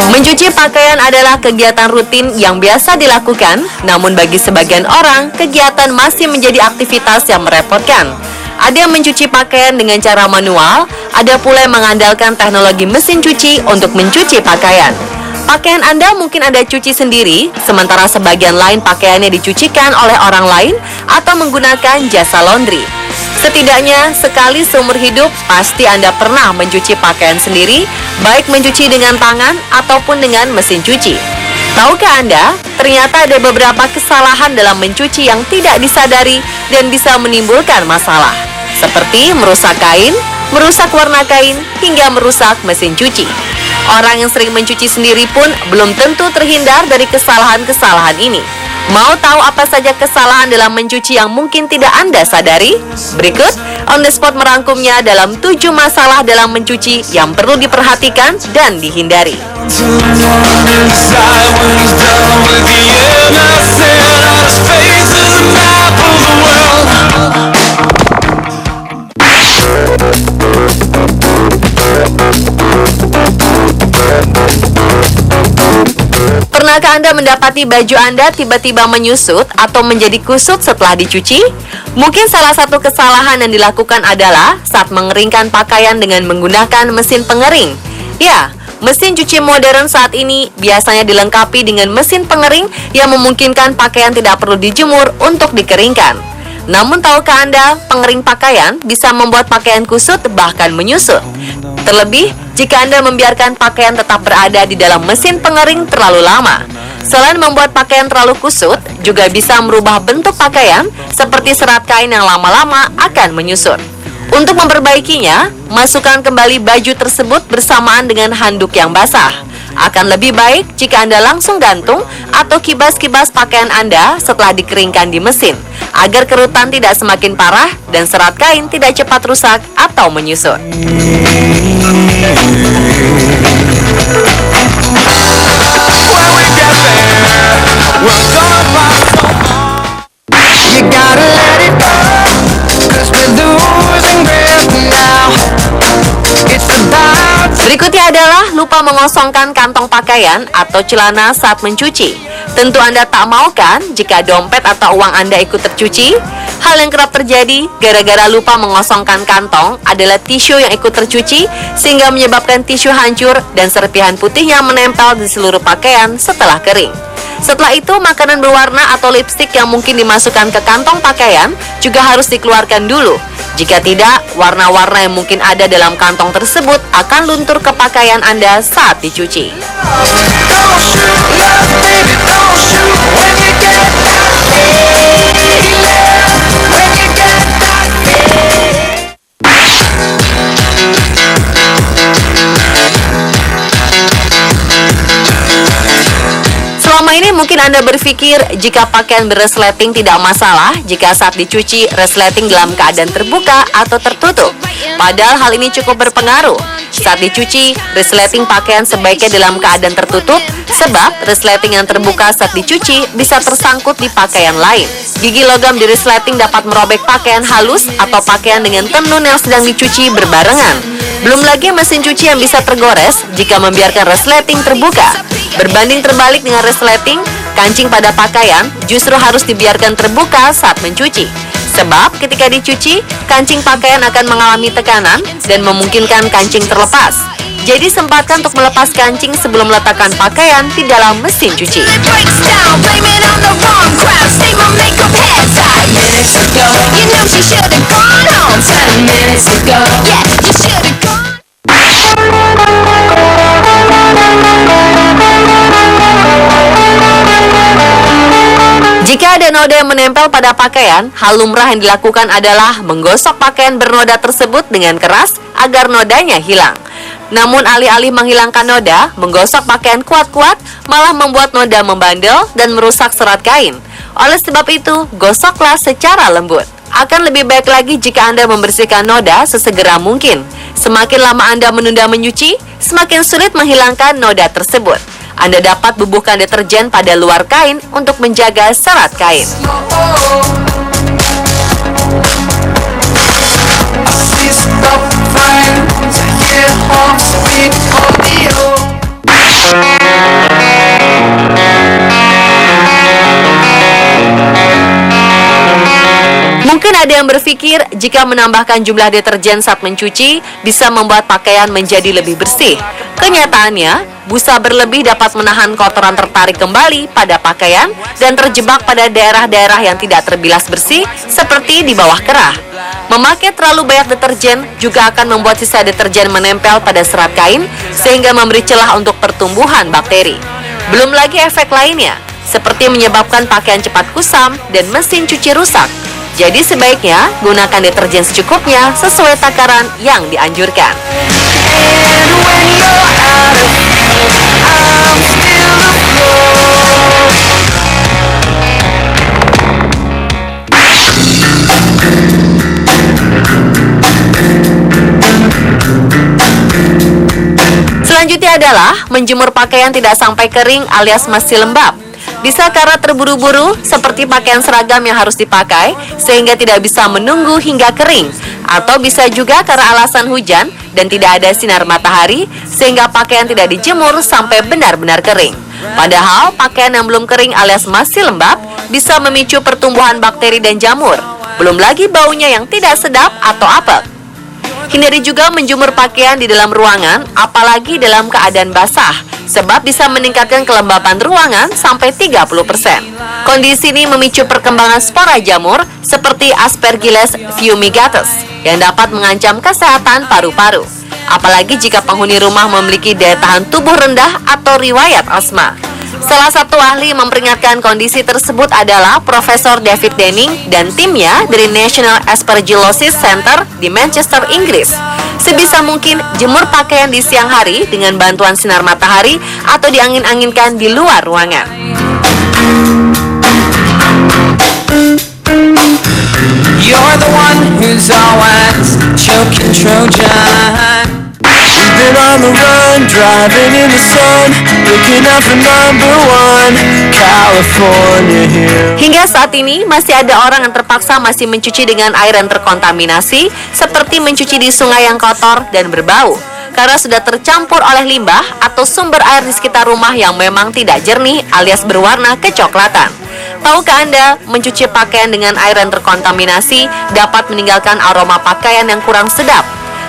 Mencuci pakaian adalah kegiatan rutin yang biasa dilakukan, namun bagi sebagian orang, kegiatan masih menjadi aktivitas yang merepotkan. Ada yang mencuci pakaian dengan cara manual, ada pula yang mengandalkan teknologi mesin cuci untuk mencuci pakaian. Pakaian Anda mungkin Anda cuci sendiri, sementara sebagian lain pakaiannya dicucikan oleh orang lain atau menggunakan jasa laundry. Setidaknya sekali seumur hidup pasti Anda pernah mencuci pakaian sendiri, baik mencuci dengan tangan ataupun dengan mesin cuci. Tahukah Anda, ternyata ada beberapa kesalahan dalam mencuci yang tidak disadari dan bisa menimbulkan masalah, seperti merusak kain, merusak warna kain, hingga merusak mesin cuci. Orang yang sering mencuci sendiri pun belum tentu terhindar dari kesalahan-kesalahan ini. Mau tahu apa saja kesalahan dalam mencuci yang mungkin tidak Anda sadari? Berikut On The Spot merangkumnya dalam 7 masalah dalam mencuci yang perlu diperhatikan dan dihindari. Pernahkah Anda mendapati baju Anda tiba-tiba menyusut atau menjadi kusut setelah dicuci? Mungkin salah satu kesalahan yang dilakukan adalah saat mengeringkan pakaian dengan menggunakan mesin pengering. Ya, mesin cuci modern saat ini biasanya dilengkapi dengan mesin pengering yang memungkinkan pakaian tidak perlu dijemur untuk dikeringkan. Namun tahukah Anda, pengering pakaian bisa membuat pakaian kusut bahkan menyusut. Terlebih, jika Anda membiarkan pakaian tetap berada di dalam mesin pengering terlalu lama. Selain membuat pakaian terlalu kusut, juga bisa merubah bentuk pakaian seperti serat kain yang lama-lama akan menyusut. Untuk memperbaikinya, masukkan kembali baju tersebut bersamaan dengan handuk yang basah. Akan lebih baik jika Anda langsung gantung atau kibas-kibas pakaian Anda setelah dikeringkan di mesin, agar kerutan tidak semakin parah dan serat kain tidak cepat rusak atau menyusut. Berikutnya adalah lupa mengosongkan kantong pakaian atau celana saat mencuci. Tentu Anda tak mau kan jika dompet atau uang Anda ikut tercuci? Hal yang kerap terjadi gara-gara lupa mengosongkan kantong adalah tisu yang ikut tercuci, sehingga menyebabkan tisu hancur dan serpihan putihnya menempel di seluruh pakaian setelah kering. Setelah itu, makanan berwarna atau lipstik yang mungkin dimasukkan ke kantong pakaian juga harus dikeluarkan dulu. Jika tidak, warna-warna yang mungkin ada dalam kantong tersebut akan luntur ke pakaian Anda saat dicuci. Selama ini mungkin Anda berpikir jika pakaian beresleting tidak masalah jika saat dicuci resleting dalam keadaan terbuka atau tertutup. Padahal hal ini cukup berpengaruh. Saat dicuci, resleting pakaian sebaiknya dalam keadaan tertutup, sebab resleting yang terbuka saat dicuci bisa tersangkut di pakaian lain. Gigi logam di resleting dapat merobek pakaian halus atau pakaian dengan tenun yang sedang dicuci berbarengan. Belum lagi mesin cuci yang bisa tergores jika membiarkan resleting terbuka. Berbanding terbalik dengan resleting, kancing pada pakaian justru harus dibiarkan terbuka saat mencuci. Sebab ketika dicuci, kancing pakaian akan mengalami tekanan dan memungkinkan kancing terlepas. Jadi sempatkan untuk melepas kancing sebelum meletakkan pakaian di dalam mesin cuci. Jika ada noda yang menempel pada pakaian, hal lumrah yang dilakukan adalah menggosok pakaian bernoda tersebut dengan keras agar nodanya hilang. Namun alih-alih menghilangkan noda, menggosok pakaian kuat-kuat malah membuat noda membandel dan merusak serat kain. Oleh sebab itu, gosoklah secara lembut. Akan lebih baik lagi jika Anda membersihkan noda sesegera mungkin. Semakin lama Anda menunda menyuci, semakin sulit menghilangkan noda tersebut. Anda dapat bubuhkan deterjen pada luar kain untuk menjaga serat kain. I see stuff fine, I hear hearts beat on the ada yang berpikir jika menambahkan jumlah deterjen saat mencuci bisa membuat pakaian menjadi lebih bersih. Kenyataannya, busa berlebih dapat menahan kotoran tertarik kembali pada pakaian dan terjebak pada daerah-daerah yang tidak terbilas bersih seperti di bawah kerah. Memakai terlalu banyak deterjen juga akan membuat sisa deterjen menempel pada serat kain sehingga memberi celah untuk pertumbuhan bakteri. Belum lagi efek lainnya, seperti menyebabkan pakaian cepat kusam dan mesin cuci rusak. Jadi sebaiknya gunakan deterjen secukupnya sesuai takaran yang dianjurkan. Selanjutnya adalah menjemur pakaian tidak sampai kering alias masih lembab. Bisa karena terburu-buru seperti pakaian seragam yang harus dipakai sehingga tidak bisa menunggu hingga kering. Atau bisa juga karena alasan hujan dan tidak ada sinar matahari sehingga pakaian tidak dijemur sampai benar-benar kering. Padahal pakaian yang belum kering alias masih lembab bisa memicu pertumbuhan bakteri dan jamur. Belum lagi baunya yang tidak sedap atau apek. Hindari juga menjemur pakaian di dalam ruangan, apalagi dalam keadaan basah, sebab bisa meningkatkan kelembapan ruangan sampai 30%. Kondisi ini memicu perkembangan spora jamur seperti Aspergillus fumigatus yang dapat mengancam kesehatan paru-paru. Apalagi jika penghuni rumah memiliki daya tahan tubuh rendah atau riwayat asma. Salah satu ahli memperingatkan kondisi tersebut adalah Profesor David Denning dan timnya dari National Aspergillosis Center di Manchester, Inggris. Sebisa mungkin jemur pakaian di siang hari dengan bantuan sinar matahari atau diangin-anginkan di luar ruangan. You're the one who's always choking Trojan. Been on the run, driving in the sun, looking out for number one, California here. Hingga saat ini masih ada orang yang terpaksa masih mencuci dengan air yang terkontaminasi, seperti mencuci di sungai yang kotor dan berbau, karena sudah tercampur oleh limbah atau sumber air di sekitar rumah yang memang tidak jernih alias berwarna kecoklatan. Tahukah Anda, mencuci pakaian dengan air yang terkontaminasi dapat meninggalkan aroma pakaian yang kurang sedap.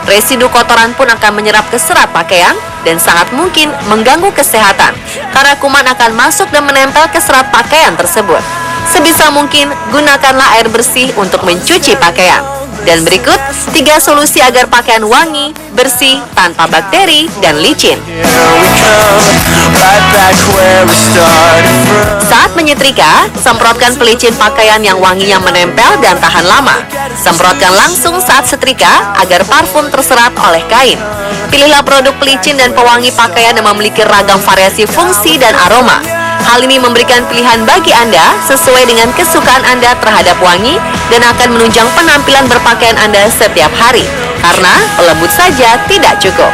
Residu kotoran pun akan menyerap ke serat pakaian dan sangat mungkin mengganggu kesehatan karena kuman akan masuk dan menempel ke serat pakaian tersebut. Sebisa mungkin gunakanlah air bersih untuk mencuci pakaian. Dan berikut 3 solusi agar pakaian wangi, bersih, tanpa bakteri dan licin. Saat menyetrika, semprotkan pelicin pakaian yang wanginya menempel dan tahan lama. Semprotkan langsung saat setrika agar parfum terserap oleh kain. Pilihlah produk pelicin dan pewangi pakaian yang memiliki ragam variasi fungsi dan aroma. Hal ini memberikan pilihan bagi Anda sesuai dengan kesukaan Anda terhadap wangi dan akan menunjang penampilan berpakaian Anda setiap hari. Karena lembut saja tidak cukup.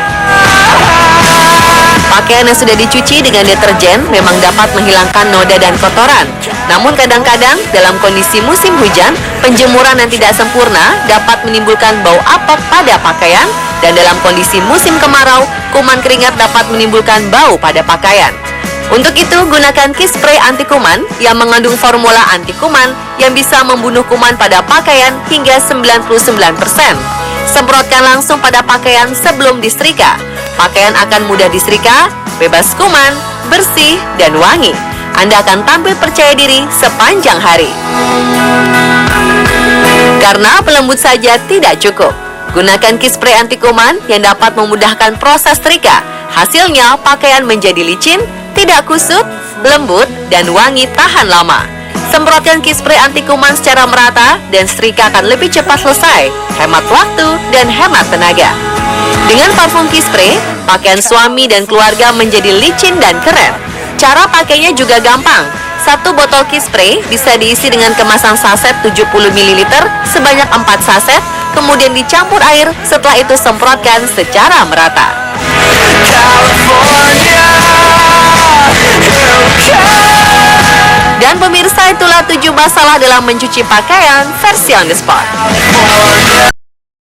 Pakaian yang sudah dicuci dengan deterjen memang dapat menghilangkan noda dan kotoran. Namun kadang-kadang dalam kondisi musim hujan, penjemuran yang tidak sempurna dapat menimbulkan bau apek pada pakaian. Dan dalam kondisi musim kemarau, kuman keringat dapat menimbulkan bau pada pakaian. Untuk itu, gunakan key spray anti kuman yang mengandung formula anti kuman yang bisa membunuh kuman pada pakaian hingga 99%. Semprotkan langsung pada pakaian sebelum disetrika. Pakaian akan mudah disetrika, bebas kuman, bersih, dan wangi. Anda akan tampil percaya diri sepanjang hari. Karena pelembut saja tidak cukup. Gunakan key spray anti kuman yang dapat memudahkan proses setrika. Hasilnya, pakaian menjadi licin, tidak kusut, lembut, dan wangi tahan lama. Semprotkan key spray anti kuman secara merata dan setrika akan lebih cepat selesai, hemat waktu, dan hemat tenaga. Dengan parfum key spray, pakaian suami dan keluarga menjadi licin dan keren. Cara pakainya juga gampang. 1 botol key spray bisa diisi dengan kemasan saset 70 ml sebanyak 4 saset, kemudian dicampur air, setelah itu semprotkan secara merata. Dan pemirsa, itulah 7 masalah dalam mencuci pakaian versi on the spot.